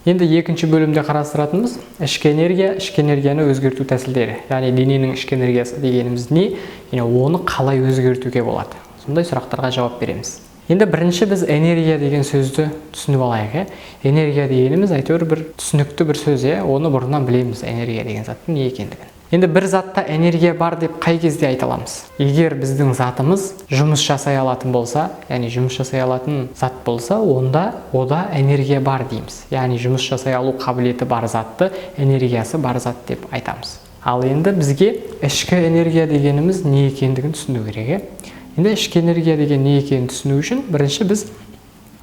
Енді екінші бөлімде қарастыратынымыз ішкі энергияны өзгерту тәсілдері. Яғни дененің ішкі энергиясы дегеніміз не? Оны қалай өзгертуге болады? Сондай сұрақтарға жауап береміз. Енді бірінші біз энергия деген сөзді түсініп алайық. Энергия дегеніміз әйтеуір бір түсінікті бір сөз, оны бұрыннан білеміз, энергия деген заттың не екендігін. Енді бір затта энергия бар деп қай кезде айта аламыз? Егер біздің затымыз жұмыс жасай алатын болса, яғни жұмыс жасай алатын зат болса, онда ода энергия бар дейміз. Яғни жұмыс жасай алу қабілеті бар затты энергиясы бар зат деп айтамыз. Ал енді бізге ішкі энергия дегеніміз не екендігін түсіну керек. Енді ішкі энергия деген не екенін түсіну үшін бірінші біз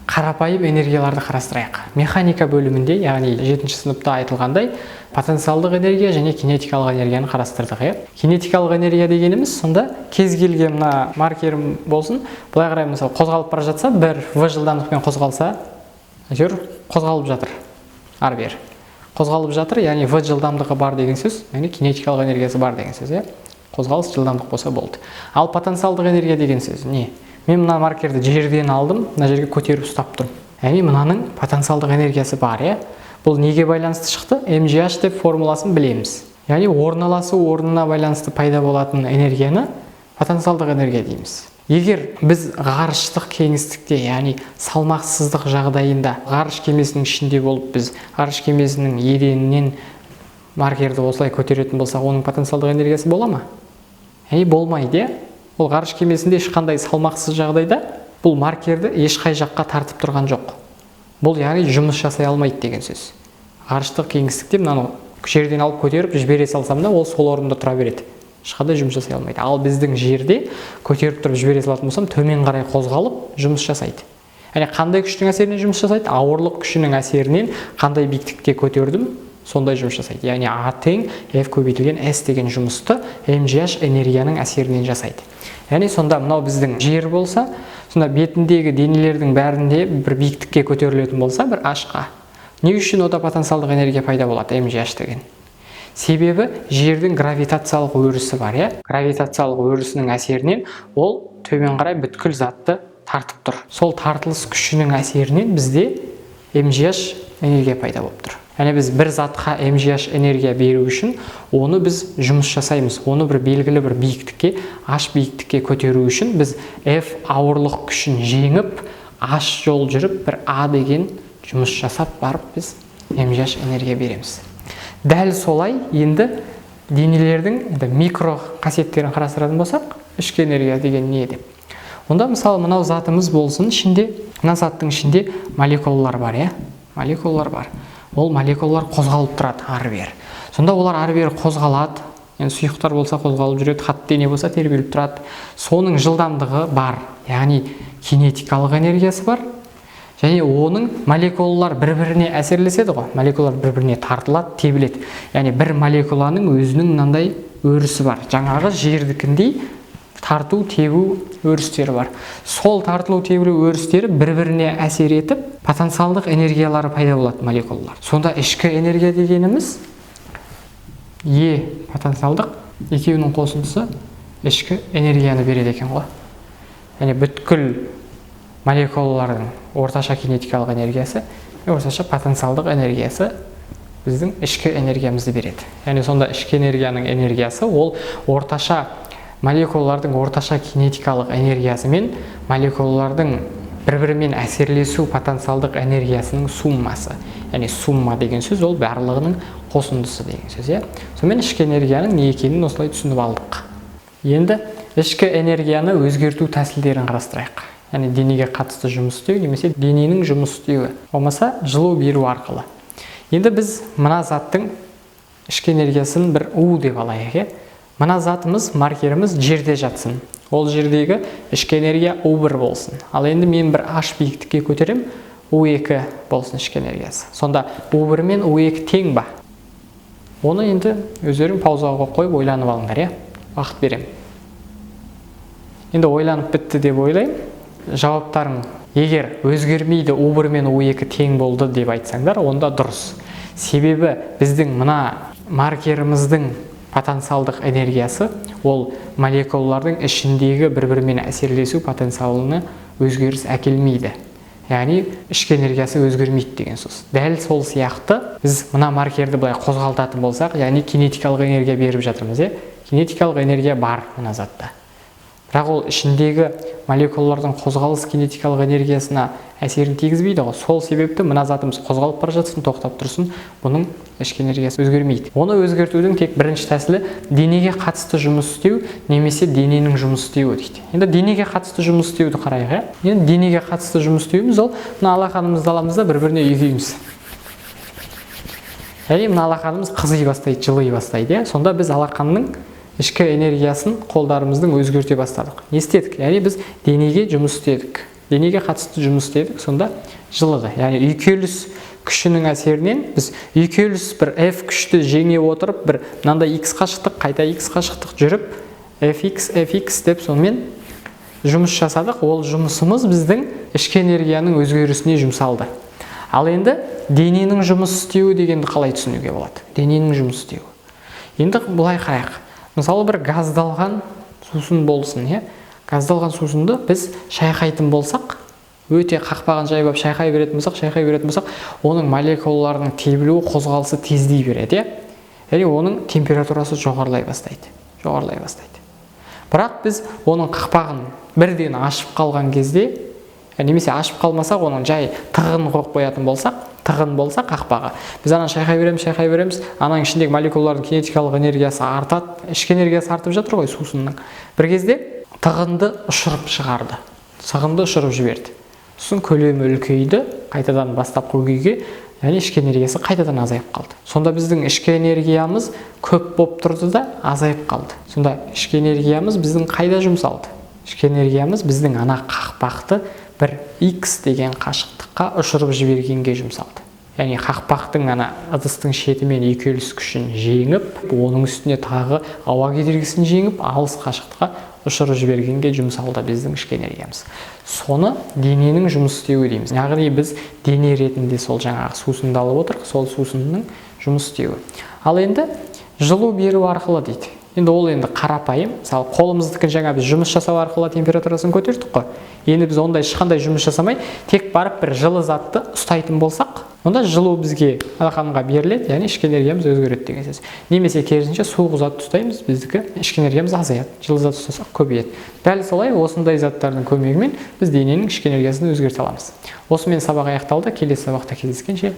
қарапайым энергияларды қарастырайық. Механика бөлімінде, яғни 7-ші сыныпта айтылғандай, потенциалдық энергия және кинетикалық энергияны қарастырдық. Кинетикалық энергия дегеніміз сонда кез келген мына маркерім болсын, былай қарай мысалы қозғалып бара жатса, бір v жылдамдықпен қозғалса, әйтеуір қозғалып жатыр. Ары-бері қозғалып жатыр, яғни v жылдамдығы бар деген сөз, яғни кинетикалық энергиясы бар деген сөз, қозғалыс жылдамдық болса болды. Ал потенциалдық энергия деген сөз не? Мен мына маркерді жерден алдым, мына жерге көтеріп ұстап тұрмын. Яғни мынаның потенциалдық энергиясы бар, Бұл неге байланысты шықты? MGH деп формуласын білеміз. Яғни орналасу орнына байланысты пайда болатын энергияны потенциалдық энергия дейміз. Егер біз ғарыштық кеңістікте, яғни салмақсыздық жағдайында ғарыш кемесінің ішінде болып, біз ғарыш кемесінің еденінен маркерді осылай көтеретін болсақ, оның потенциалдық энергиясы бола ма? Болмайды. Ол ғарыш кемесінде ешқандай салмақсыз жағдайда бұл маркерді ешқай жаққа тартып тұрған жоқ. Бұл яғни жұмыс жасай алмайды деген сөз. Ғарыштық кеңістікте мынаны жерден алып көтеріп жібере салсам да, ол сол орында тұра береді. Ешқандай жұмыс жасай алмайды. Ал біздің жерде көтеріп тұрып жібере салатын болсам, төмен қарай қозғалып жұмыс жасайды. Яғни қандай күштің әсерінен жұмыс жасайды? Ауырлық күшінің әсерінен қандай биіктікке көтердім, сондай жұмыс жасайды. Яғни А тең F көбейтілген S деген жұмысты MGH энергияның әсерінен жасайды. Яғни сонда мынау біздің жер болса, сонда бетіндегі денелердің бәрінде бір биіктікке көтерілетін болса, бір H-қа. Не үшін ода потенциалдық энергия пайда болады, MGH деген? Себебі жердің гравитациялық өрісі бар, Гравитациялық өрісінің әсерінен ол төмен қарай бүткіл затты тартып тұр. Сол тартылыс күшінің әсерінен бізде MGH энергия пайда болып тұр. Яғни біз бір затқа MGH энергия беру үшін оны біз жұмыс жасаймыз. Оны бір белгілі бір биіктікке, H биіктікке көтеру үшін біз F ауырлық күшін жеңіп, H жол жүріп, бір A деген жұмыс жасап барып біз MGH энергия береміз. Дәл солай енді денелердің микро қасиеттерін қарастыратын болсақ, ішкі энергия деген не деп? Онда мысалы мынау затымыз болсын, мына заттың ішінде молекулалар бар, Молекулалар бар. Ол молекулалар қозғалып тұрады ары-бері. Сонда олар ары-бері қозғалады. Енді сұйықтар болса қозғалып жүреді, қатты дене болса тербеліп тұрады. Соның жылдамдығы бар, яғни кинетикалық энергиясы бар. Және оның молекулалар бір-біріне әсерлеседі ғой. Молекулалар бір-біріне тартылады, тебіледі. Яғни бір молекуланың өзінің мынандай өрісі бар. Жаңағы жердікіндей тарту, тебу өрістері бар. Сол тартылу, тебілу өрістері бір-біріне әсер етіп, потенциалдық энергиялары пайда болады молекулалар. Сонда ішкі энергия дегеніміз потенциалдық, екеуінің қосындысы ішкі энергияны береді екен ғой. Яғни бүткіл молекулалардың орташа кинетикалық энергиясы, орташа потенциалдық энергиясы біздің ішкі энергиямызды береді. Яғни сонда ішкі энергияның энергиясы ол орташа молекулалардың орташа кинетикалық энергиясы мен молекулалардың бір-бірімен әсерлесу потенциалдық энергиясының суммасы. Яғни сумма деген сөз ол барлығының қосындысы деген сөз, Сонымен ішкі энергияның не екенін осылай түсініп алдық. Енді ішкі энергияны өзгерту тәсілдерін қарастырайық. Яғни денеге қатысты жұмыс істеу немесе дененің жұмыс істеуі, болмаса жылу беру арқылы. Енді біз мына заттың ішкі энергиясын бір U деп алайық, Мына затымыз, маркеріміз жерде жатсын. Ол жердегі ішкі энергия U1 болсын. Ал енді мен бір H биіктікке көтерем, U2 болсын ішкі энергиясы. Сонда U1 мен U2 тең ба? Оны енді өздерің паузаға қойып ойланып алыңдар, Уақыт берем. Енді ойланып бітті деп ойлаймын. Жауаптарың егер өзгермейді U1 мен U2 тең болды деп айтсаңдар, онда дұрыс. Себебі біздің мына маркеріміздің потенциалдық энергиясы ол молекулалардың ішіндегі бір-бірімен әсерлесу потенциалына өзгеріс әкелмейді. яғни ішкі энергиясы өзгермейді деген сөз. Дәл сол сияқты біз мына маркерді былай қозғалтатын болсақ, яғни кинетикалық энергия беріп жатырмыз, кинетикалық энергия бар мына затта. Бірақ ол ішіндегі молекулалардың қозғалыс кинетикалық энергиясына әсерін тигізбейді ғой. Сол себепті мына затымыз қозғалып бара жатсын, тоқтап тұрсын, бұның ішкі энергиясы өзгермейді. Оны өзгертудің тек бірінші тәсілі денеге қатысты жұмыс істеу немесе дененің жұмыс істеуі дейді. Енді денеге қатысты жұмыс істеуді қарайық, Енді денеге қатысты жұмыс істеуіміз ол мына алақанымызды аламыз да бір-біріне үйкейміз. Яғни мына алақанымыз қызый бастайды, жылый бастайды, Сонда біз алақанның ішкі энергиясын қолдарымыздың өзгерте бастадық. Не істедік? Яғни біз денеге жұмыс істедік. Денеге қатысты жұмыс істедік, сонда жылыды. Яғни үйкеліс күшінің әсерінен біз үйкеліс бір F күшті жеңе отырып, бір мынандай X қашықтық, қайта X қашықтық жүріп, FX деп сонымен жұмыс жасадық. Ол жұмысымыз біздің ішкі энергияның өзгерісіне жұмсалды. Ал енді дененің жұмыс істеуі дегенді қалай түсінуге болады? Дененің жұмыс істеуі. Енді былай қарайық. Мысалы бір газдалған сусын болсын, Газдалған сусынды біз шайқайтын болсақ, өте қақпаған жай болып шайқай беретін болсақ, оның молекулаларының тебілуі, қозғалысы тездей береді, Яғни оның температурасы жоғарылай бастайды. Бірақ біз оның қақпағын бірден ашып қалған кезде, немесе ашып қалмасақ, оның жай тығын қойып қоятын болсақ, қақпағы. Біз ананы шайқай береміз, ананың ішіндегі молекулалардың кинетикалық энергиясы артады, ішкі энергиясы артып жатыр ғой сусынның. Бір кезде тығынды ұшырып шығарды, тығынды ұшырып жіберді. Сосын көлемі үлкейді, қайтадан бастапқы күйге, яғни ішкі энергиясы қайтадан азайып қалды. Сонда біздің ішкі энергиямыз көп болып тұрды да азайып қалды. Сонда ішкі энергиямыз біздің қайда жұмсалды? Ішкі энергиямыз біздің ана қақпақты бір X деген қашықтыққа ұшырып жібергенге жұмсалды. Яғни қақпақтың ана ыдыстың шетімен үйкеліс күшін жеңіп, оның үстіне тағы ауа кедергісін жеңіп, алыс қашықтыққа ұшырып жібергенге жұмсалды біздің ішкі энергиямыз. Соны дененің жұмыс істеуі дейміз. Яғни біз дене ретінде сол жаңағы сусынды алып отырық, сол сусынның жұмыс істеуі. Ал енді жылу беру арқылы дейді. Енді ол қарапайым. Мысалы, қолымыздыкін жаңа біз жұмыс жасау арқылы температурасын көтердік қой. Енді біз ондай ешқандай жұмыс жасамай, тек барып бір жылы затты ұстайтын болсақ, онда жылу бізге алақанға беріледі, яғни ішкі энергиямыз өзгереді деген сөз. Немесе керісінше суық затты ұстаймыз, біздікі ішкі энергиямыз азаяды. Жылы зат ұстасақ көбейеді. Дәл солай осындай заттардың көмегімен біз дененің ішкі энергиясын өзгерте аламыз. Осымен сабақ аяқталды. Келесі сабақта кездескенше